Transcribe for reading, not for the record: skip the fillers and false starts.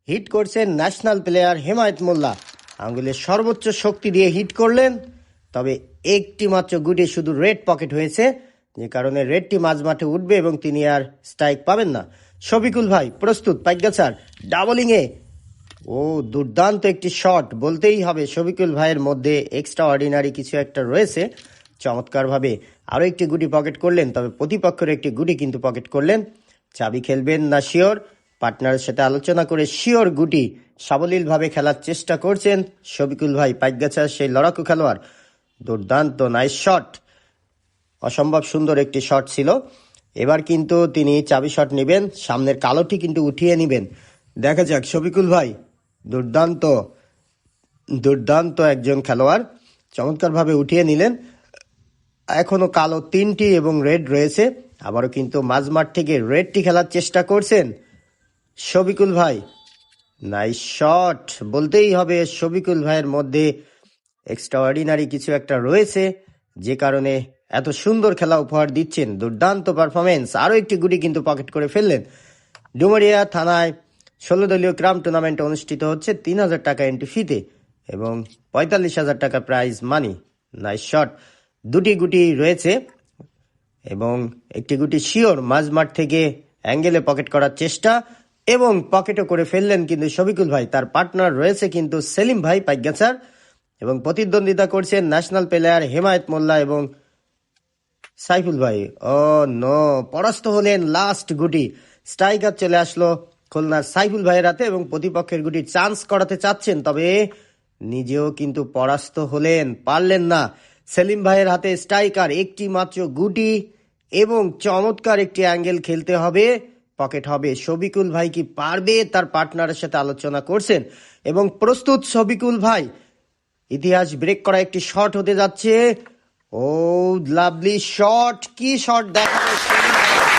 Hit করছেন national player Hemayet মোল্লা। আঙ্গুলের সর্বোচ্চ শক্তি দিয়ে হিট করলেন, তবে একটি মাত্র গুটি শুধু রেড পকেট হয়েছে, যে কারণে রেডটি মাঝ মাঠে উঠবে এবং তিনি আর স্ট্রাইক পাবেন না। শফিকুল ভাই প্রস্তুত, পাইগাছার ডাবলিংয়ে। ও দুর্দান্ত একটি শট বলতেই হবে, শফিকুল ভাইয়ের মধ্যে এক্সট্রা অর্ডিনারি কিছু একটা রয়েছে। চমৎকারভাবে আরও একটি গুটি পকেট করলেন, তবে প্রতিপক্ষের একটি গুটি কিন্তু পকেট করলেন। চাবি খেলবেন না শিওর, পার্টনারের সাথে আলোচনা করে শিওর গুটি সাবলীলভাবে খেলার চেষ্টা করছেন শফিকুল ভাই, পাইগাছার সেই লড়াকু খেলোয়াড়। দুর্দান্ত নাইস শট, অসম্ভব সুন্দর একটি শট ছিল। এবার কিন্তু তিনি চাবি শট নেবেন, সামনের কালোটি কিন্তু উঠিয়ে নেবেন। দেখা যাক শফিকুল ভাই, দুর্দান্ত দুর্দান্ত একজন খেলোয়াড়, চমৎকারভাবে উঠিয়ে নিলেন। এখনো কালো তিনটি এবং রেড রয়েছে, আবারও কিন্তু মাঝমাঠ থেকে রেডটি খেলার চেষ্টা করছেন শফিকুল ভাই। নাইস শট বলতেই হবে, শফিকুল ভাইয়ের মধ্যে এক্সট্রা অর্ডিনারি কিছু একটা রয়েছে, যে কারণে এত সুন্দর খেলা উপহার দিচ্ছেন। দুর্দান্ত পারফরমেন্স, আরও একটি গুটি কিন্তু পকেট করে ফেললেন। ডুমারিয়া থানায় 16 দলীয় ক্রাম টুর্নামেন্ট অনুষ্ঠিত হচ্ছে 3000 টাকা এন্ট্রি ফিতে এবং 45,000 টাকা প্রাইজ মানি। নাইস শট, দুটি গুটি রয়েছে এবং একটি গুটি শিওর মাঝমাঠ থেকে অ্যাঙ্গেলে পকেট করার চেষ্টা, এবং পকেটও করে ফেললেন কিন্তু শফিকুল ভাই। তার পার্টনার রয়েছে কিন্তু সেলিম ভাই পাইগাছার, এবং প্রতিদ্বন্দ্বিতা করছেন ন্যাশনাল প্লেয়ার হেমায়েত মোল্লা এবং সাইফুল ভাই। ও নো, পরাস্ত হলেন লাস্ট গুটি। স্ট্রাইকার চলে আসলো খুলনার সাইফুল ভাইয়ের হাতে এবং প্রতিপক্ষের গুটি চান্স করাতে চাচ্ছেন, তবে নিজেও কিন্তু পরাস্ত হলেন, পারলেন না। সেলিম ভাইয়ের হাতে স্ট্রাইকার, একটি মাত্র গুটি এবং চমৎকার একটি অ্যাঙ্গেল খেলতে হবে, পকেট হবে। শফিকুল ভাই কি পারবে? তার পার্টনারের সাথে আলোচনা করছেন এবং প্রস্তুত শফিকুল ভাই। ইতিহাস ব্রেক করা একটি শট হতে যাচ্ছে। ও লাভলি শট, কি শট দেখাবে সেলিম ভাই।